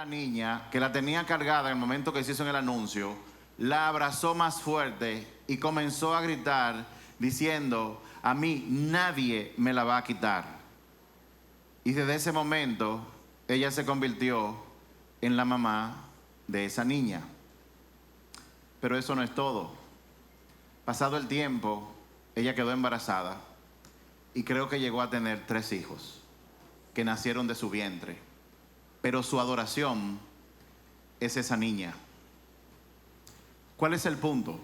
la niña, que la tenía cargada en el momento que se hizo en el anuncio, la abrazó más fuerte y comenzó a gritar diciendo: a mí nadie me la va a quitar. Y desde ese momento ella se convirtió en la mamá de esa niña. Pero eso no es todo. Pasado el tiempo, ella quedó embarazada y creo que llegó a tener 3 hijos que nacieron de su vientre. Pero su adoración es esa niña. ¿Cuál es el punto?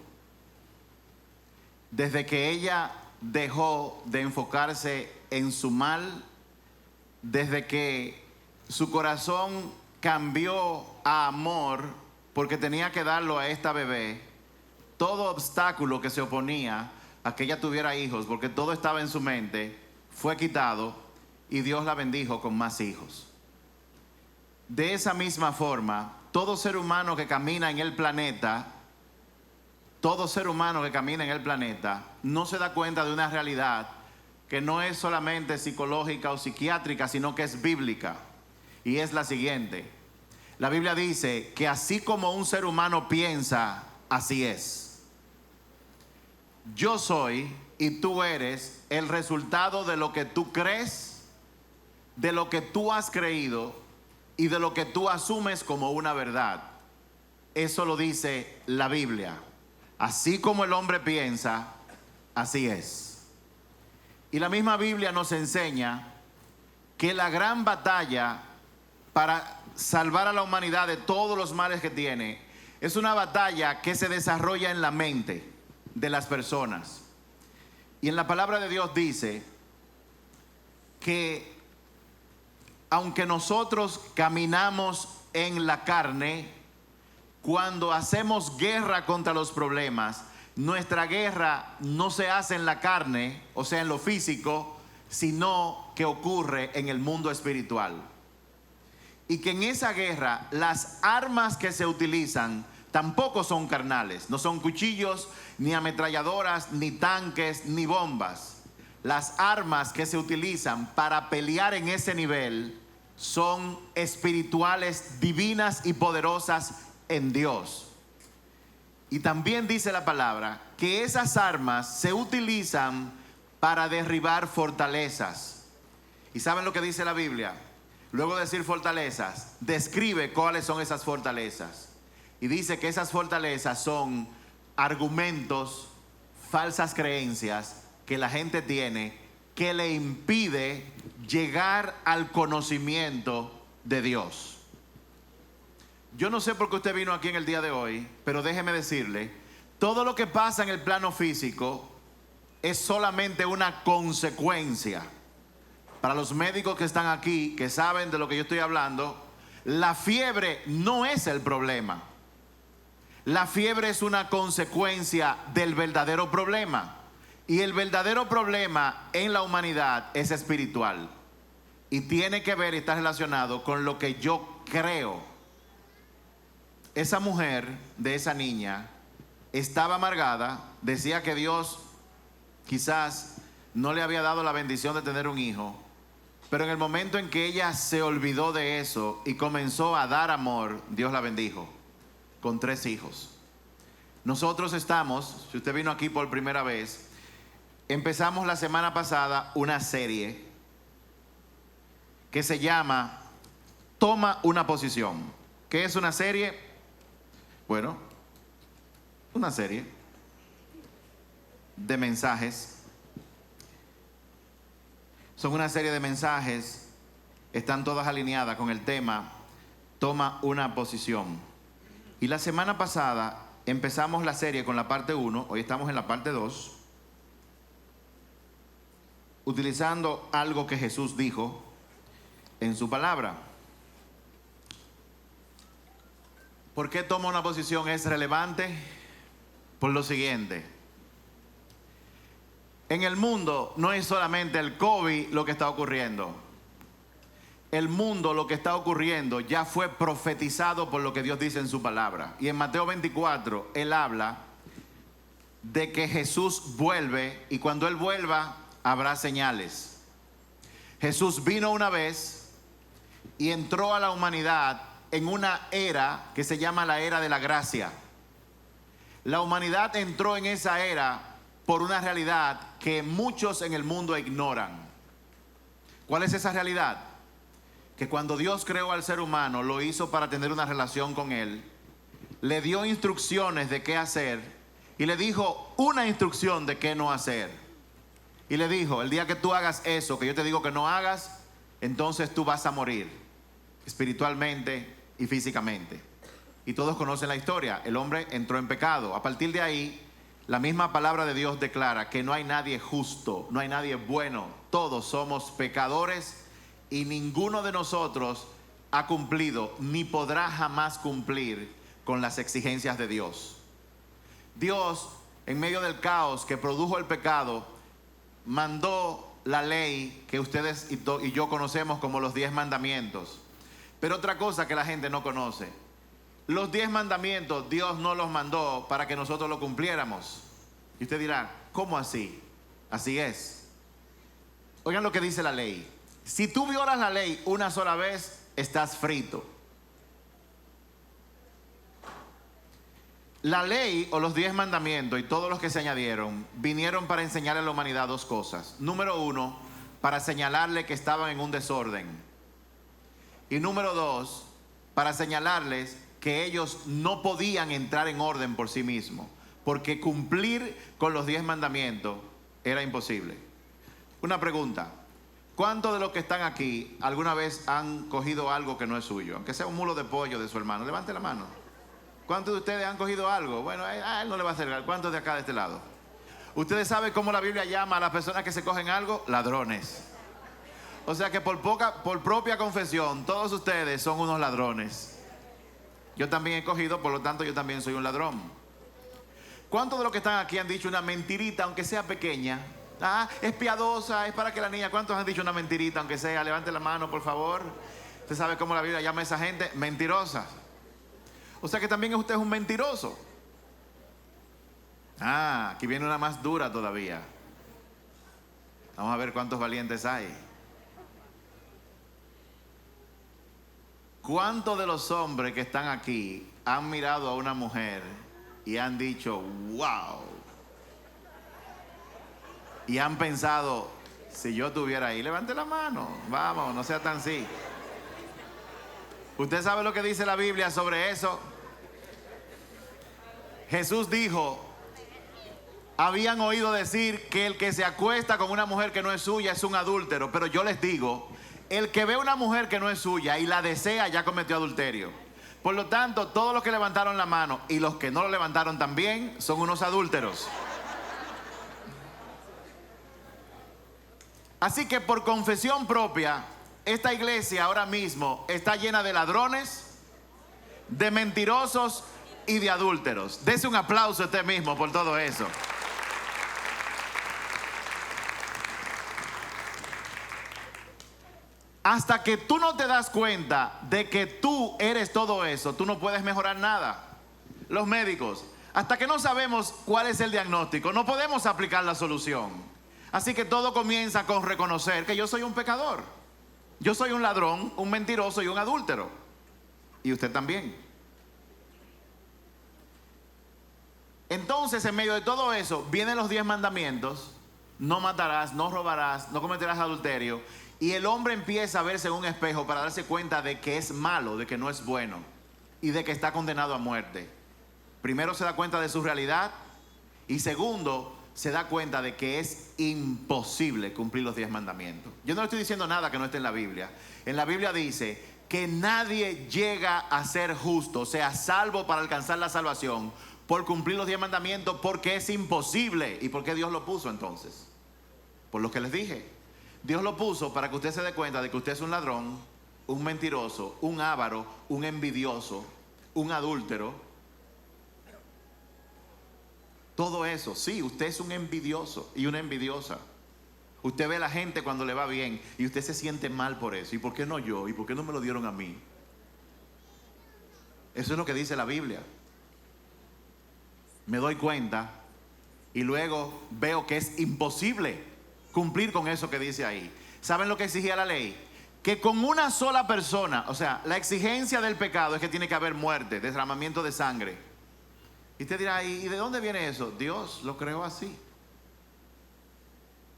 Desde que ella dejó de enfocarse en su mal, desde que su corazón cambió a amor porque tenía que darlo a esta bebé, todo obstáculo que se oponía a que ella tuviera hijos, porque todo estaba en su mente, fue quitado y Dios la bendijo con más hijos. De esa misma forma, todo ser humano que camina en el planeta, no se da cuenta de una realidad que no es solamente psicológica o psiquiátrica, sino que es bíblica. Y es la siguiente: la Biblia dice que así como un ser humano piensa, así es. Yo soy y tú eres el resultado de lo que tú crees, de lo que tú has creído y de lo que tú asumes como una verdad. Eso lo dice la Biblia. Así como el hombre piensa, así es. Y la misma Biblia nos enseña que la gran batalla para salvar a la humanidad de todos los males que tiene es una batalla que se desarrolla en la mente de las personas. Y en la palabra de Dios dice que aunque nosotros caminamos en la carne, cuando hacemos guerra contra los problemas, nuestra guerra no se hace en la carne, o sea, en lo físico, sino que ocurre en el mundo espiritual. Y que en esa guerra las armas que se utilizan tampoco son carnales, no son cuchillos, ni ametralladoras, ni tanques, ni bombas. Las armas que se utilizan para pelear en ese nivel son espirituales, divinas y poderosas en Dios. Y también dice la palabra que esas armas se utilizan para derribar fortalezas. ¿Y saben lo que dice la Biblia? Luego de decir fortalezas, describe cuáles son esas fortalezas. Y dice que esas fortalezas son argumentos, falsas creencias que la gente tiene que le impide llegar al conocimiento de Dios. Yo no sé por qué usted vino aquí en el día de hoy, pero déjeme decirle, todo lo que pasa en el plano físico es solamente una consecuencia. Para los médicos que están aquí, que saben de lo que yo estoy hablando, la fiebre no es el problema. La fiebre es una consecuencia del verdadero problema. Y el verdadero problema en la humanidad es espiritual. Y tiene que ver y está relacionado con lo que yo creo. Esa mujer de esa niña estaba amargada, decía que Dios quizás no le había dado la bendición de tener un hijo, pero en el momento en que ella se olvidó de eso y comenzó a dar amor, Dios la bendijo con 3 hijos. Nosotros estamos, si usted vino aquí por primera vez, empezamos la semana pasada una serie que se llama Toma una posición. ¿Qué es una serie? Bueno, una serie de mensajes. Son una serie de mensajes, están todas alineadas con el tema Toma una posición. Y la semana pasada empezamos la serie con la parte 1, hoy estamos en la parte 2, utilizando algo que Jesús dijo en su palabra. ¿Por qué toma una posición es relevante? Por lo siguiente: en el mundo no es solamente el COVID lo que está ocurriendo. El mundo, lo que está ocurriendo, ya fue profetizado por lo que Dios dice en su palabra. Y en Mateo 24, Él habla de que Jesús vuelve, y cuando Él vuelva, habrá señales. Jesús vino una vez y entró a la humanidad en una era que se llama la era de la gracia. La humanidad entró en esa era por una realidad que muchos en el mundo ignoran. ¿Cuál es esa realidad? Que cuando Dios creó al ser humano, lo hizo para tener una relación con Él, le dio instrucciones de qué hacer y le dijo una instrucción de qué no hacer. Y le dijo, el día que tú hagas eso que yo te digo que no hagas, entonces tú vas a morir espiritualmente y físicamente. Y todos conocen la historia, el hombre entró en pecado. A partir de ahí, la misma palabra de Dios declara que no hay nadie justo, no hay nadie bueno, todos somos pecadores y ninguno de nosotros ha cumplido ni podrá jamás cumplir con las exigencias de Dios. Dios, en medio del caos que produjo el pecado, mandó la ley que ustedes y yo conocemos como los 10 mandamientos. Pero otra cosa que la gente no conoce: los 10 mandamientos Dios no los mandó para que nosotros los cumpliéramos. Y usted dirá, ¿cómo así? Así es. Oigan lo que dice la ley. Si tú violas la ley una sola vez, estás frito. La ley o los 10 mandamientos y todos los que se añadieron vinieron para enseñarle a la humanidad dos cosas. Número uno, para señalarle que estaban en un desorden. Y número dos, para señalarles que ellos no podían entrar en orden por sí mismos, porque cumplir con los 10 mandamientos era imposible. Una pregunta: ¿cuántos de los que están aquí alguna vez han cogido algo que no es suyo? Aunque sea un mulo de pollo de su hermano, levante la mano. ¿Cuántos de ustedes han cogido algo? Bueno, a él no le va a hacer. ¿Cuántos de acá de este lado? ¿Ustedes saben cómo la Biblia llama a las personas que se cogen algo? Ladrones. O sea que por propia confesión, todos ustedes son unos ladrones. Yo también he cogido, por lo tanto yo también soy un ladrón. ¿Cuántos de los que están aquí han dicho una mentirita, aunque sea pequeña? Ah, es piadosa, es para que la niña. ¿Cuántos han dicho una mentirita, aunque sea? Levante la mano, por favor. ¿Usted sabe cómo la Biblia llama a esa gente? Mentirosa. O sea que también usted es un mentiroso. Ah, aquí viene una más dura todavía. Vamos a ver cuántos valientes hay. ¿Cuántos de los hombres que están aquí han mirado a una mujer y han dicho, wow? Y han pensado, si yo estuviera ahí, levante la mano, vamos, no sea tan así. ¿Usted sabe lo que dice la Biblia sobre eso? Jesús dijo, habían oído decir que el que se acuesta con una mujer que no es suya es un adúltero, pero yo les digo, el que ve una mujer que no es suya y la desea ya cometió adulterio. Por lo tanto, todos los que levantaron la mano y los que no lo levantaron también son unos adúlteros. Así que por confesión propia, esta iglesia ahora mismo está llena de ladrones, de mentirosos y de adúlteros. Dese un aplauso a usted mismo por todo eso. Hasta que tú no te das cuenta de que tú eres todo eso, tú no puedes mejorar nada. Los médicos, hasta que no sabemos cuál es el diagnóstico, no podemos aplicar la solución. Así que todo comienza con reconocer que yo soy un pecador. Yo soy un ladrón, un mentiroso y un adúltero. Y usted también. Entonces, en medio de todo eso, vienen los 10 mandamientos. No matarás, no robarás, no cometerás adulterio. Y el hombre empieza a verse en un espejo para darse cuenta de que es malo, de que no es bueno y de que está condenado a muerte. Primero se da cuenta de su realidad y segundo, se da cuenta de que es imposible cumplir los 10 mandamientos. Yo no le estoy diciendo nada que no esté en la Biblia. En la Biblia dice que nadie llega a ser justo, o sea, salvo para alcanzar la salvación, por cumplir los 10 mandamientos, porque es imposible. ¿Y por qué Dios lo puso entonces? Por lo que les dije. Dios lo puso para que usted se dé cuenta de que usted es un ladrón, un mentiroso, un avaro, un envidioso, un adúltero. Todo eso, sí, usted es un envidioso y una envidiosa. Usted ve a la gente cuando le va bien y usted se siente mal por eso. ¿Y por qué no yo? ¿Y por qué no me lo dieron a mí? Eso es lo que dice la Biblia. Me doy cuenta y luego veo que es imposible cumplir con eso que dice ahí. ¿Saben lo que exigía la ley? que con una sola persona, o sea, la exigencia del pecado es que tiene que haber muerte, derramamiento de sangre. Y usted dirá, ¿y de dónde viene eso? Dios lo creó así.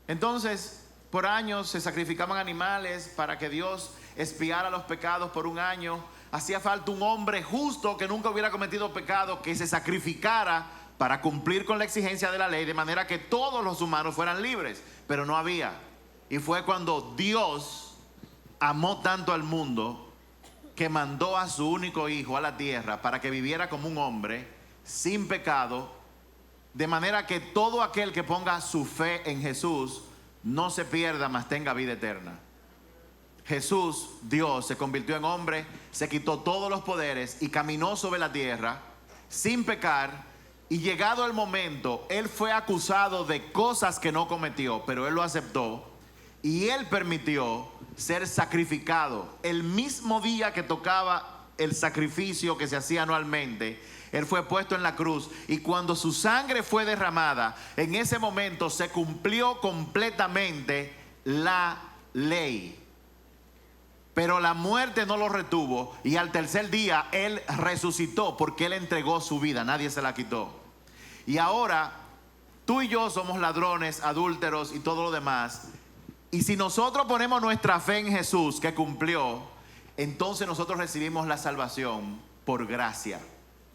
Entonces, por años se sacrificaban animales para que Dios expiara los pecados por un año. Hacía falta un hombre justo que nunca hubiera cometido pecado, que se sacrificara para cumplir con la exigencia de la ley, de manera que todos los humanos fueran libres, pero no había. Y fue cuando Dios amó tanto al mundo que mandó a su único hijo a la tierra para que viviera como un hombre sin pecado, de manera que todo aquel que ponga su fe en Jesús no se pierda, mas tenga vida eterna. Jesús, Dios, se convirtió en hombre, se quitó todos los poderes y caminó sobre la tierra sin pecar. Y llegado el momento, él fue acusado de cosas que no cometió, pero él lo aceptó y él permitió ser sacrificado. El mismo día que tocaba el sacrificio que se hacía anualmente, él fue puesto en la cruz, y cuando su sangre fue derramada, en ese momento se cumplió completamente la ley. Pero la muerte no lo retuvo, y al tercer día él resucitó porque él entregó su vida, nadie se la quitó. Y ahora tú y yo somos ladrones, adúlteros y todo lo demás. Y si nosotros ponemos nuestra fe en Jesús, que cumplió, entonces nosotros recibimos la salvación por gracia,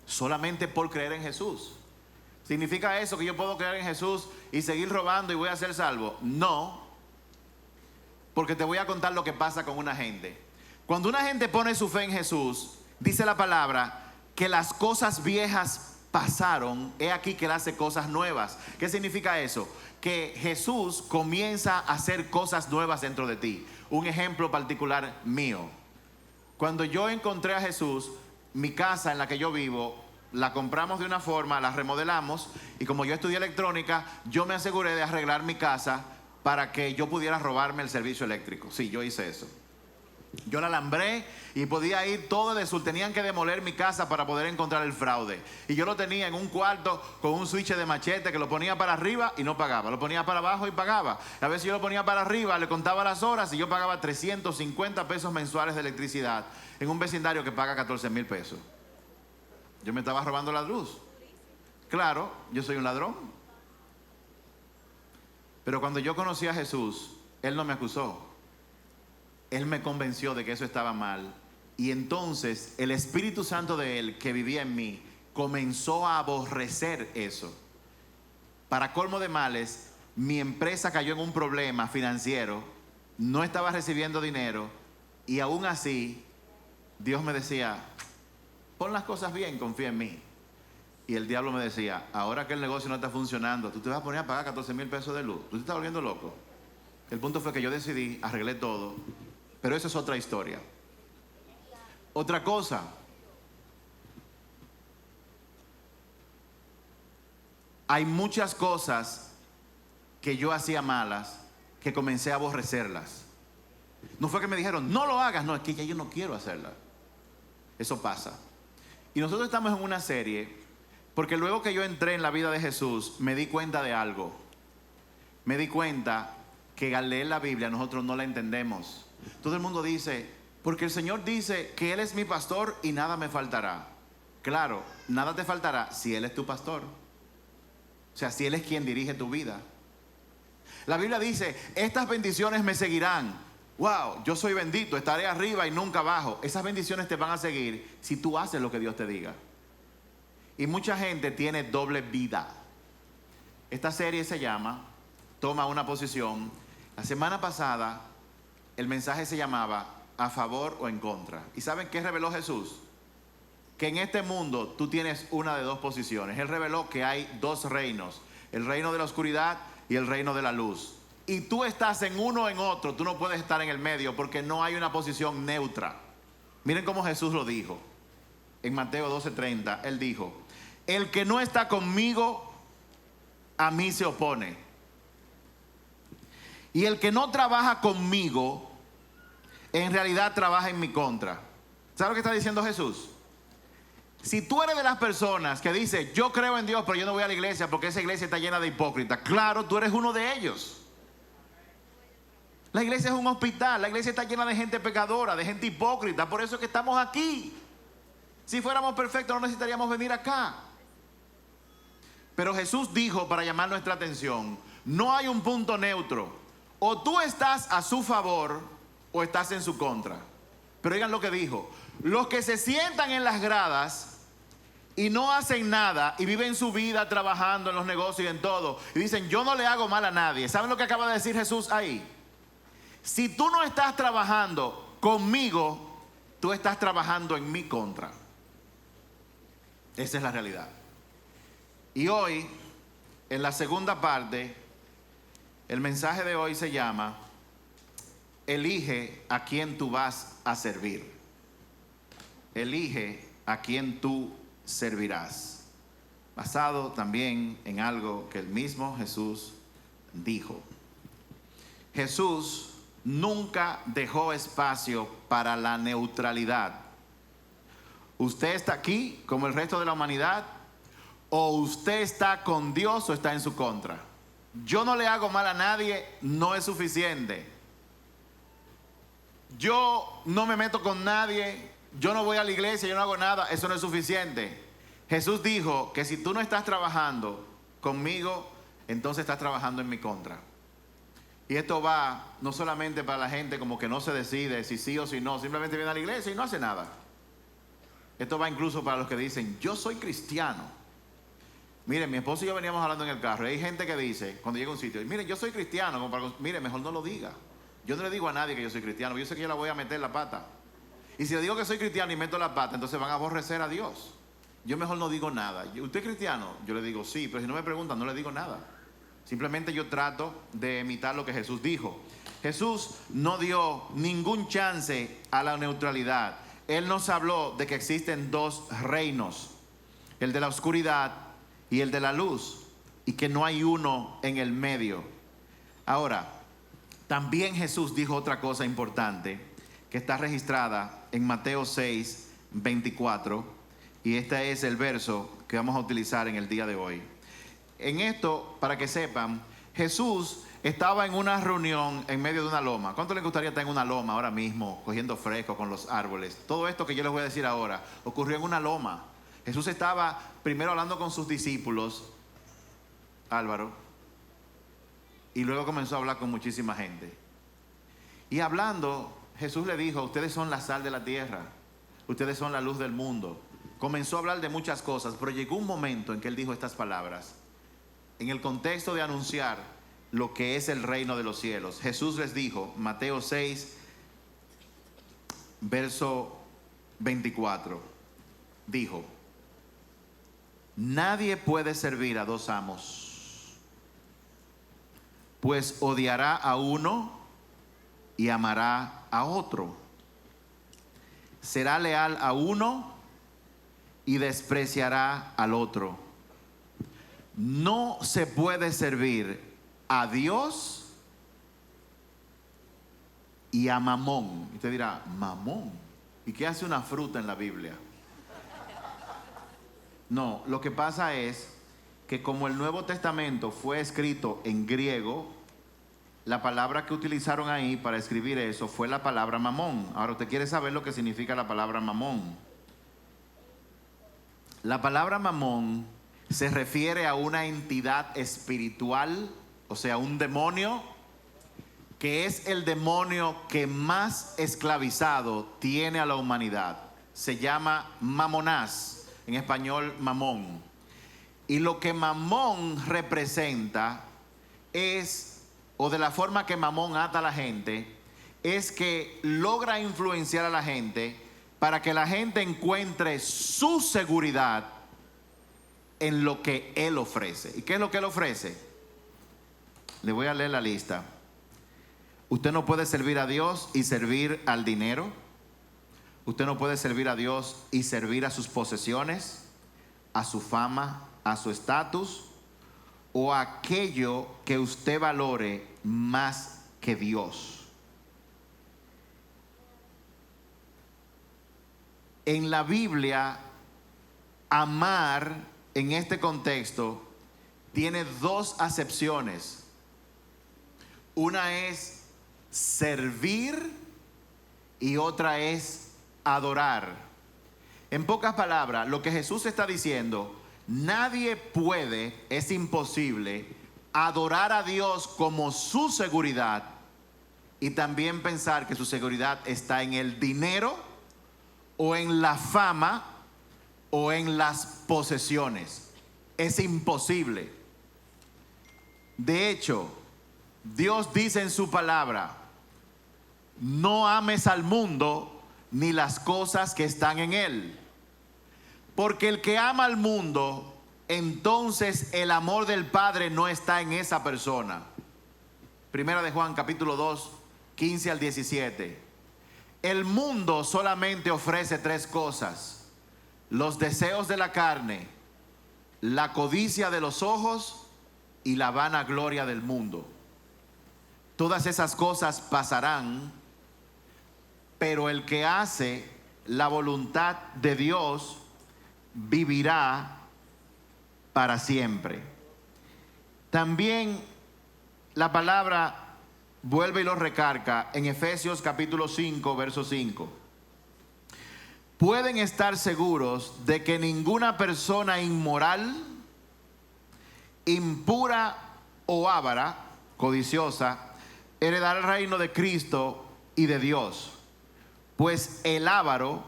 solamente por creer en Jesús. ¿Significa eso que yo puedo creer en Jesús y seguir robando y voy a ser salvo? No, porque te voy a contar lo que pasa con una gente. Cuando una gente pone su fe en Jesús, dice la palabra que las cosas viejas pasaron, he aquí que él hace cosas nuevas. ¿Qué significa eso? Que Jesús comienza a hacer cosas nuevas dentro de ti. Un ejemplo particular mío: cuando yo encontré a Jesús, mi casa en la que yo vivo la compramos de una forma, la remodelamos, y como yo estudié electrónica, yo me aseguré de arreglar mi casa para que yo pudiera robarme el servicio eléctrico. Sí, yo hice eso. Yo la alambré y podía ir todo de sur. Tenían que demoler mi casa para poder encontrar el fraude. Y yo lo tenía en un cuarto con un switch de machete que lo ponía para arriba y no pagaba. Lo ponía para abajo y pagaba. A veces yo lo ponía para arriba, le contaba las horas y yo pagaba 350 pesos mensuales de electricidad en un vecindario que paga 14,000 pesos. Yo me estaba robando la luz. Claro, yo soy un ladrón. Pero cuando yo conocí a Jesús, Él no me acusó. Él me convenció de que eso estaba mal. Y entonces el Espíritu Santo de Él, que vivía en mí, comenzó a aborrecer eso. Para colmo de males, mi empresa cayó en un problema financiero. No estaba recibiendo dinero. Y aún así, Dios me decía, pon las cosas bien, confía en mí. Y el diablo me decía, ahora que el negocio no está funcionando, tú te vas a poner a pagar 14,000 pesos de luz. Tú te estás volviendo loco. El punto fue que yo decidí, arreglé todo. Pero eso es otra historia. Otra cosa. Hay muchas cosas que yo hacía malas que comencé a aborrecerlas. No fue que me dijeron, no lo hagas. No, es que ya yo no quiero hacerlas. Eso pasa. Y nosotros estamos en una serie porque luego que yo entré en la vida de Jesús, me di cuenta de algo. Me di cuenta que al leer la Biblia nosotros no la entendemos. Todo el mundo dice, porque el Señor dice que Él es mi pastor y nada me faltará. Claro, nada te faltará si Él es tu pastor. O sea, si Él es quien dirige tu vida. La Biblia dice, estas bendiciones me seguirán. Wow, yo soy bendito, estaré arriba y nunca abajo. Esas bendiciones te van a seguir si tú haces lo que Dios te diga. Y mucha gente tiene doble vida. Esta serie se llama Toma una posición. La semana pasada el mensaje se llamaba a favor o en contra. ¿Y saben qué reveló Jesús? Que en este mundo tú tienes una de dos posiciones. Él reveló que hay dos reinos, el reino de la oscuridad y el reino de la luz. Y tú estás en uno o en otro, tú no puedes estar en el medio porque no hay una posición neutra. Miren cómo Jesús lo dijo. En Mateo 12:30, Él dijo, el que no está conmigo, a mí se opone. Y el que no trabaja conmigo, en realidad trabaja en mi contra. ¿Sabes lo que está diciendo Jesús? Si tú eres de las personas que dice, yo creo en Dios, pero yo no voy a la iglesia porque esa iglesia está llena de hipócritas. Claro, tú eres uno de ellos. La iglesia es un hospital, la iglesia está llena de gente pecadora, de gente hipócrita, por eso es que estamos aquí. Si fuéramos perfectos no necesitaríamos venir acá. Pero Jesús dijo, para llamar nuestra atención, no hay un punto neutro. O tú estás a su favor o estás en su contra. Pero oigan lo que dijo: los que se sientan en las gradas y no hacen nada y viven su vida trabajando en los negocios y en todo, y dicen, yo no le hago mal a nadie. ¿Saben lo que acaba de decir Jesús ahí? Si tú no estás trabajando conmigo, tú estás trabajando en mi contra. Esa es la realidad. Y hoy, en la segunda parte, el mensaje de hoy se llama: elige a quién tú vas a servir. Elige a quién tú servirás. Basado también en algo que el mismo Jesús dijo. Jesús nunca dejó espacio para la neutralidad. Usted está aquí como el resto de la humanidad, o usted está con Dios o está en su contra. Yo no le hago mal a nadie, no es suficiente. Yo no me meto con nadie, yo no voy a la iglesia, yo no hago nada, eso no es suficiente. Jesús dijo que si tú no estás trabajando conmigo, entonces estás trabajando en mi contra. Y esto va no solamente para la gente como que no se decide si sí o si no, simplemente viene a la iglesia y no hace nada. Esto va incluso para los que dicen, yo soy cristiano. Miren, mi esposo y yo veníamos hablando en el carro, y hay gente que dice, cuando llega a un sitio, miren, yo soy cristiano, como para, miren, mejor no lo diga. Yo no le digo a nadie que yo soy cristiano, yo sé que yo la voy a meter la pata. Y si le digo que soy cristiano y meto la pata, entonces van a aborrecer a Dios. Yo mejor no digo nada. ¿Usted es cristiano? Yo le digo sí, pero si no me preguntan, no le digo nada. Simplemente yo trato de imitar lo que Jesús dijo. Jesús no dio ningún chance a la neutralidad. Él nos habló de que existen dos reinos, el de la oscuridad y el de la luz, y que no hay uno en el medio. Ahora, también Jesús dijo otra cosa importante que está registrada en Mateo 6, 24, y este es el verso que vamos a utilizar en el día de hoy. En esto, para que sepan, Jesús estaba en una reunión en medio de una loma. ¿Cuánto les gustaría estar en una loma ahora mismo, cogiendo fresco con los árboles? Todo esto que yo les voy a decir ahora ocurrió en una loma. Jesús estaba primero hablando con sus discípulos, Álvaro, y luego comenzó a hablar con muchísima gente. Y hablando, Jesús le dijo, ustedes son la sal de la tierra, ustedes son la luz del mundo. Comenzó a hablar de muchas cosas, pero llegó un momento en que él dijo estas palabras, en el contexto de anunciar lo que es el reino de los cielos. Jesús les dijo, Mateo 6, verso 24, dijo, nadie puede servir a dos amos, pues odiará a uno y amará a otro. Será leal a uno y despreciará al otro. No se puede servir a Dios y a Mamón. Y usted dirá, ¿Mamón? ¿Y qué hace una fruta en la Biblia? No, lo que pasa es que como el Nuevo Testamento fue escrito en griego, la palabra que utilizaron ahí para escribir eso fue la palabra mamón. Ahora usted quiere saber lo que significa la palabra mamón. La palabra mamón se refiere a una entidad espiritual, o sea, un demonio, que es el demonio que más esclavizado tiene a la humanidad. Se llama Mamonás, en español mamón. Y lo que mamón representa es, o de la forma que mamón ata a la gente, es que logra influenciar a la gente para que la gente encuentre su seguridad en lo que él ofrece. ¿Y qué es lo que él ofrece? Le voy a leer la lista. Usted no puede servir a Dios y servir al dinero. Usted no puede servir a Dios y servir a sus posesiones, a su fama, a su estatus o a aquello que usted valore más que Dios. En la Biblia, amar en este contexto tiene dos acepciones. Una es servir y otra es adorar. En pocas palabras, lo que Jesús está diciendo, nadie puede, es imposible, adorar a Dios como su seguridad y también pensar que su seguridad está en el dinero o en la fama o en las posesiones. Es imposible. De hecho, Dios dice en su palabra, no ames al mundo ni las cosas que están en él. Porque el que ama al mundo, entonces el amor del Padre no está en esa persona. Primera de Juan capítulo 2, 15 al 17. El mundo solamente ofrece tres cosas: los deseos de la carne, la codicia de los ojos y la vanagloria del mundo. Todas esas cosas pasarán, pero el que hace la voluntad de Dios vivirá para siempre. También la palabra vuelve y lo recarga en Efesios capítulo 5, verso 5. Pueden estar seguros de que ninguna persona inmoral, impura o avara, codiciosa, heredará el reino de Cristo y de Dios. Pues el avaro,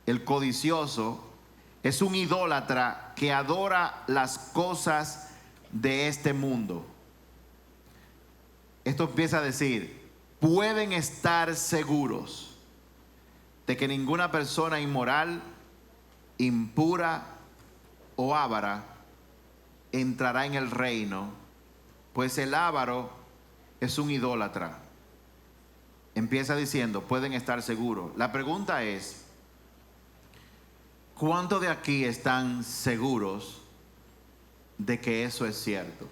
el codicioso, es un idólatra que adora las cosas de este mundo. Esto empieza a decir, pueden estar seguros de que ninguna persona inmoral, impura o avara entrará en el reino, pues el avaro es un idólatra. Empieza diciendo, pueden estar seguros. La pregunta es, ¿cuántos de aquí están seguros de que eso es cierto?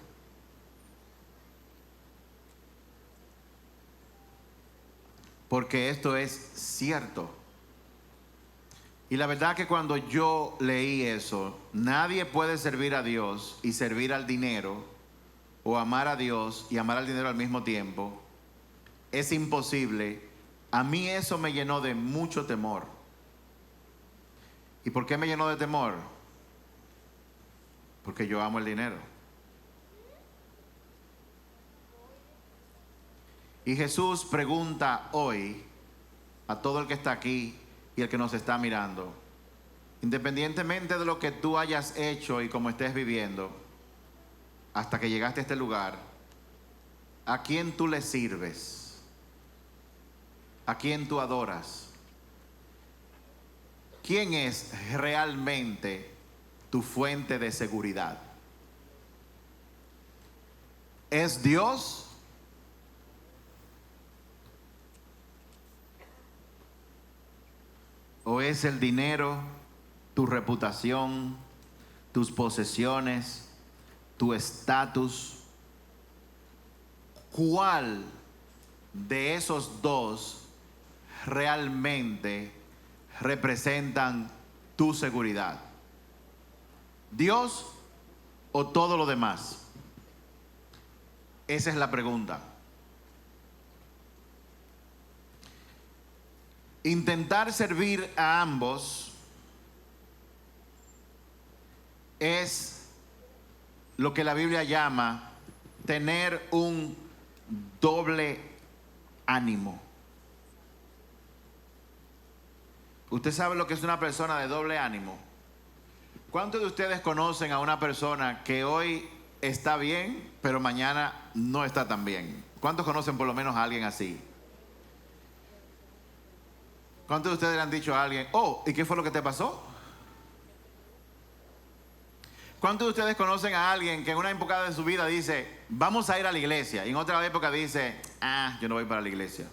Porque esto es cierto. Y la verdad que cuando yo leí eso, nadie puede servir a Dios y servir al dinero, o amar a Dios y amar al dinero al mismo tiempo. Es imposible. A mí eso me llenó de mucho temor. ¿Y por qué me llenó de temor? Porque yo amo el dinero. Y Jesús pregunta hoy a todo el que está aquí y el que nos está mirando, independientemente de lo que tú hayas hecho y cómo estés viviendo, hasta que llegaste a este lugar, ¿a quién tú le sirves? ¿A quién tú adoras? ¿Quién es realmente tu fuente de seguridad? ¿Es Dios? ¿O es el dinero, tu reputación, tus posesiones, tu estatus? ¿Cuál de esos dos realmente representan tu seguridad? ¿Dios o todo lo demás? Esa es la pregunta. Intentar servir a ambos es lo que la Biblia llama tener un doble ánimo. ¿Usted sabe lo que es una persona de doble ánimo? ¿Cuántos de ustedes conocen a una persona que hoy está bien, pero mañana no está tan bien? ¿Cuántos conocen por lo menos a alguien así? ¿Cuántos de ustedes le han dicho a alguien, oh, ¿y qué fue lo que te pasó? ¿Cuántos de ustedes conocen a alguien que en una época de su vida dice, vamos a ir a la iglesia, y en otra época dice, yo no voy para la iglesia?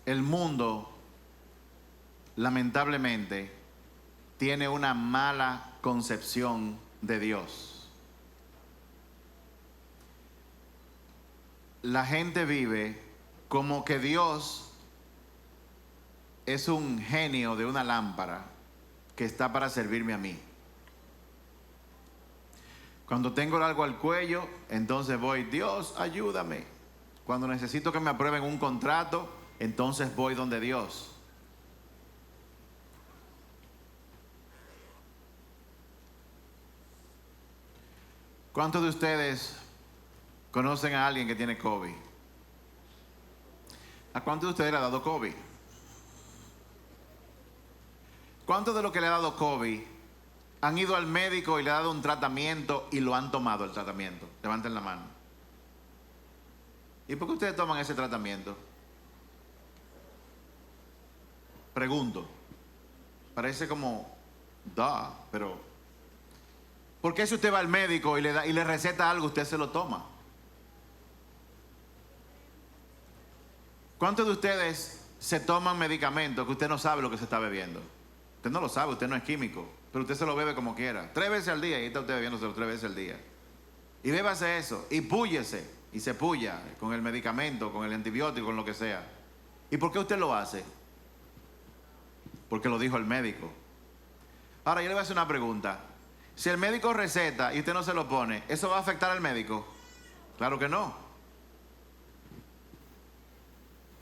El mundo, lamentablemente, tiene una mala concepción de Dios. La gente vive como que Dios es un genio de una lámpara que está para servirme a mí. Cuando tengo algo al cuello, entonces voy, Dios, ayúdame. Cuando necesito que me aprueben un contrato, entonces voy donde Dios. ¿Cuántos de ustedes conocen a alguien que tiene COVID? ¿A cuántos de ustedes le ha dado COVID? ¿Cuántos de los que le ha dado COVID han ido al médico y le ha dado un tratamiento y lo han tomado el tratamiento? Levanten la mano. ¿Y por qué ustedes toman ese tratamiento? Pregunto. Parece como, pero ¿por qué si usted va al médico y le receta algo, usted se lo toma? ¿Cuántos de ustedes se toman medicamentos que usted no sabe lo que se está bebiendo? Usted no lo sabe, usted no es químico, pero usted se lo bebe como quiera. 3 veces al día, y está usted bebiéndoselo 3 veces al día. Y bébase eso, y púyese, y se puya con el medicamento, con el antibiótico, con lo que sea. ¿Y por qué usted lo hace? Porque lo dijo el médico. Ahora yo le voy a hacer una pregunta. Si el médico receta y usted no se lo pone, ¿eso va a afectar al médico? Claro que no.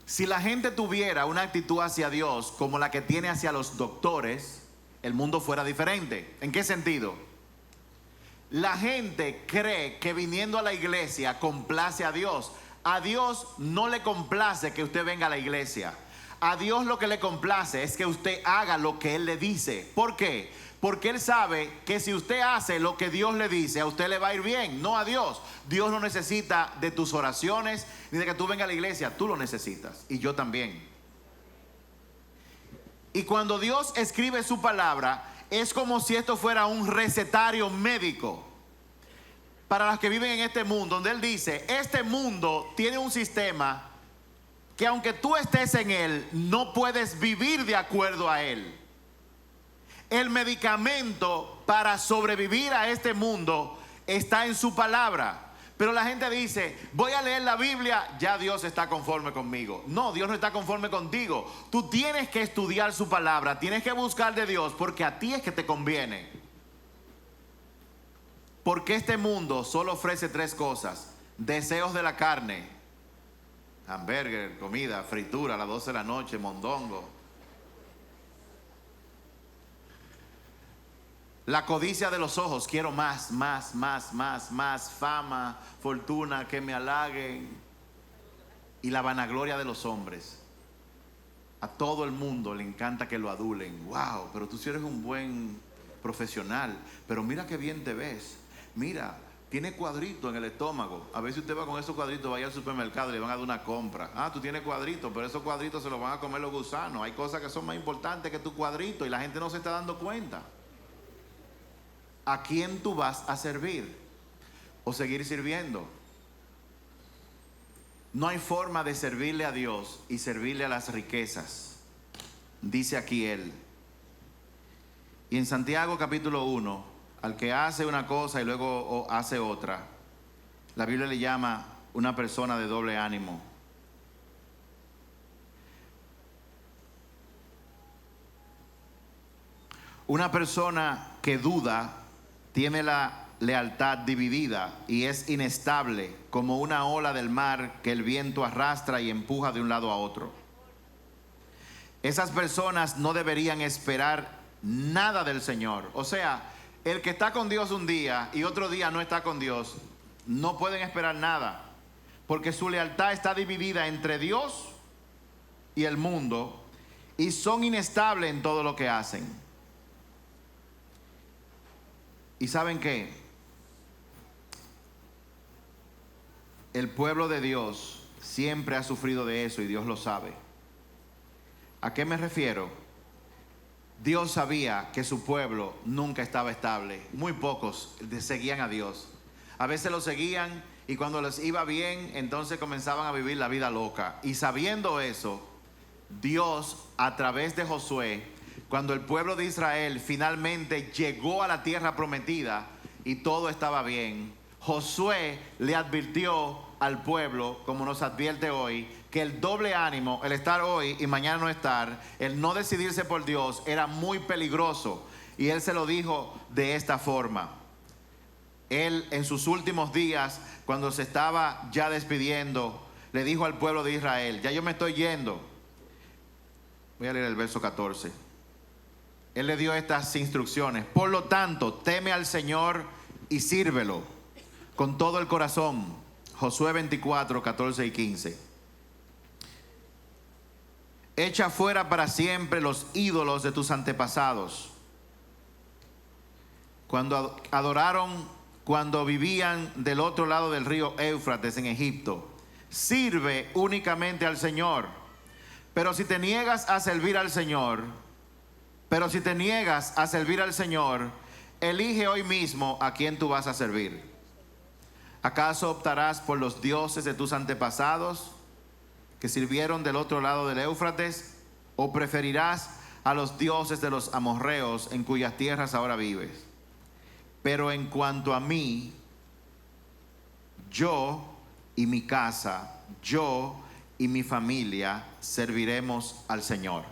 Si la gente tuviera una actitud hacia Dios como la que tiene hacia los doctores, el mundo fuera diferente. ¿En qué sentido? La gente cree que viniendo a la iglesia complace a Dios. A Dios no le complace que usted venga a la iglesia. A Dios lo que le complace es que usted haga lo que Él le dice. ¿Por qué? Porque Él sabe que si usted hace lo que Dios le dice, a usted le va a ir bien, no a Dios. Dios no necesita de tus oraciones ni de que tú vengas a la iglesia, tú lo necesitas y yo también. Y cuando Dios escribe su palabra, es como si esto fuera un recetario médico para los que viven en este mundo, donde Él dice, este mundo tiene un sistema que aunque tú estés en él, no puedes vivir de acuerdo a él. El medicamento para sobrevivir a este mundo está en su palabra. Pero la gente dice, voy a leer la Biblia, ya Dios está conforme conmigo. No, Dios no está conforme contigo. Tú tienes que estudiar su palabra, tienes que buscar de Dios, porque a ti es que te conviene. Porque este mundo solo ofrece 3 cosas: deseos de la carne, hamburger, comida, fritura a las 12 de la noche, mondongo. La codicia de los ojos, quiero más, fama, fortuna, que me halaguen. Y la vanagloria de los hombres. A todo el mundo le encanta que lo adulen. Wow, pero tú sí eres un buen profesional, pero mira qué bien te ves. Mira, tiene cuadrito en el estómago. A veces usted va con esos cuadritos, vaya al supermercado y le van a dar una compra. Ah, tú tienes cuadritos, pero esos cuadritos se los van a comer los gusanos. Hay cosas que son más importantes que tu cuadrito y la gente no se está dando cuenta. ¿A quién tú vas a servir? ¿O seguir sirviendo? No hay forma de servirle a Dios y servirle a las riquezas. Dice aquí él. Y en Santiago capítulo 1, al que hace una cosa y luego hace otra, la Biblia le llama una persona de doble ánimo. Una persona que duda tiene la lealtad dividida y es inestable como una ola del mar que el viento arrastra y empuja de un lado a otro. Esas personas no deberían esperar nada del Señor. O sea, el que está con Dios un día y otro día no está con Dios, no pueden esperar nada, porque su lealtad está dividida entre Dios y el mundo y son inestables en todo lo que hacen. ¿Y saben qué? El pueblo de Dios siempre ha sufrido de eso y Dios lo sabe. ¿A qué me refiero? Dios sabía que su pueblo nunca estaba estable. Muy pocos seguían a Dios. A veces lo seguían y cuando les iba bien, entonces comenzaban a vivir la vida loca. Y sabiendo eso, Dios, a través de Josué, cuando el pueblo de Israel finalmente llegó a la tierra prometida y todo estaba bien, Josué le advirtió al pueblo, como nos advierte hoy, que el doble ánimo, el estar hoy y mañana no estar, el no decidirse por Dios, era muy peligroso. Y él se lo dijo de esta forma. Él en sus últimos días, cuando se estaba ya despidiendo, le dijo al pueblo de Israel: ya yo me estoy yendo. Voy a leer el verso 14. Él le dio estas instrucciones: por lo tanto, teme al Señor y sírvelo con todo el corazón. Josué 24, 14 y 15. Echa fuera para siempre los ídolos de tus antepasados, cuando adoraron, cuando vivían del otro lado del río Éufrates en Egipto. Sirve únicamente al Señor. Pero si te niegas a servir al Señor, elige hoy mismo a quién tú vas a servir. ¿Acaso optarás por los dioses de tus antepasados que sirvieron del otro lado del Éufrates? ¿O preferirás a los dioses de los amorreos en cuyas tierras ahora vives? Pero en cuanto a mí, yo y mi casa, yo y mi familia serviremos al Señor.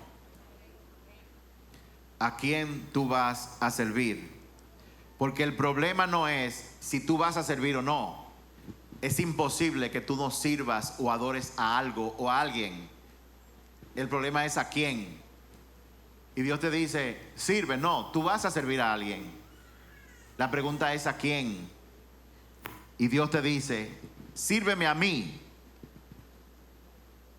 ¿A quién tú vas a servir? Porque el problema no es si tú vas a servir o no. Es imposible que tú no sirvas o adores a algo o a alguien. El problema es a quién. Y Dios te dice: sirve. No, tú vas a servir a alguien. La pregunta es: ¿a quién? Y Dios te dice: sírveme a mí.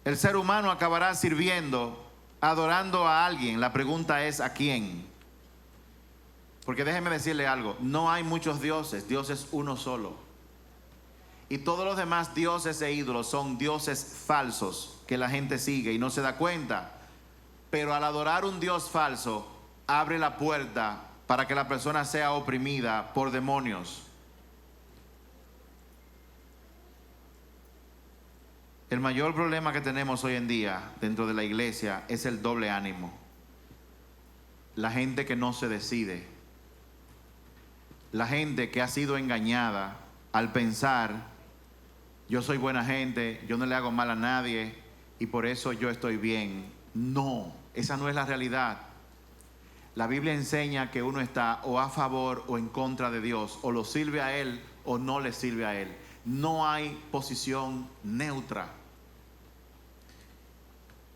El ser humano acabará sirviendo, adorando a alguien. La pregunta es: ¿a quién? Porque déjeme decirle algo: no hay muchos dioses, Dios es uno solo. Y todos los demás dioses e ídolos son dioses falsos que la gente sigue y no se da cuenta. Pero al adorar un Dios falso, abre la puerta para que la persona sea oprimida por demonios. El mayor problema que tenemos hoy en día dentro de la iglesia es el doble ánimo. La gente que no se decide. La gente que ha sido engañada al pensar: yo soy buena gente, yo no le hago mal a nadie y por eso yo estoy bien. No, esa no es la realidad. La Biblia enseña que uno está o a favor o en contra de Dios, o lo sirve a Él o no le sirve a Él. No hay posición neutra.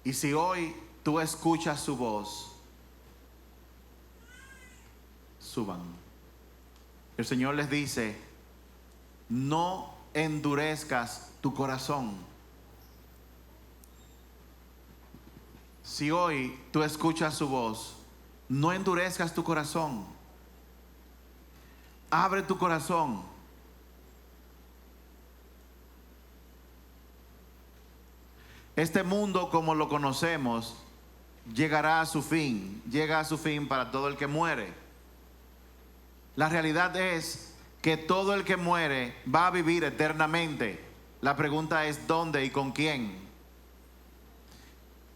Y si hoy tú escuchas su voz, suban. El Señor les dice: no endurezcas tu corazón. Si hoy tú escuchas su voz, no endurezcas tu corazón. Abre tu corazón. Este mundo como lo conocemos llegará a su fin. Llega a su fin para todo el que muere. La realidad es que todo el que muere va a vivir eternamente. La pregunta es: ¿dónde y con quién?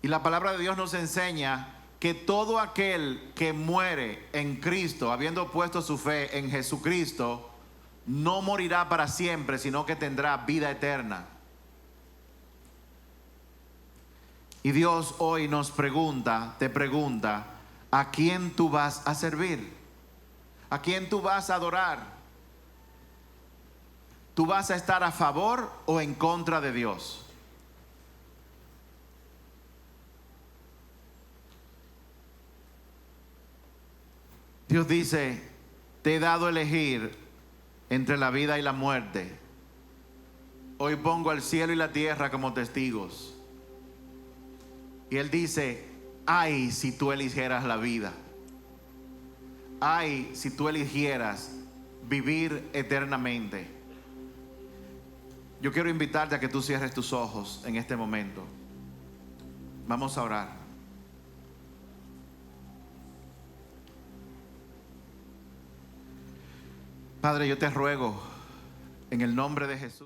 Y la palabra de Dios nos enseña que todo aquel que muere en Cristo, habiendo puesto su fe en Jesucristo, no morirá para siempre, sino que tendrá vida eterna. Y Dios hoy nos pregunta, te pregunta: ¿a quién tú vas a servir? ¿A quién tú vas a adorar? ¿Tú vas a estar a favor o en contra de Dios? Dios dice: te he dado a elegir entre la vida y la muerte. Hoy pongo al cielo y la tierra como testigos. Y Él dice: ay, si tú eligieras la vida. Ay, si tú eligieras vivir eternamente. Yo quiero invitarte a que tú cierres tus ojos en este momento. Vamos a orar. Padre, yo te ruego en el nombre de Jesús.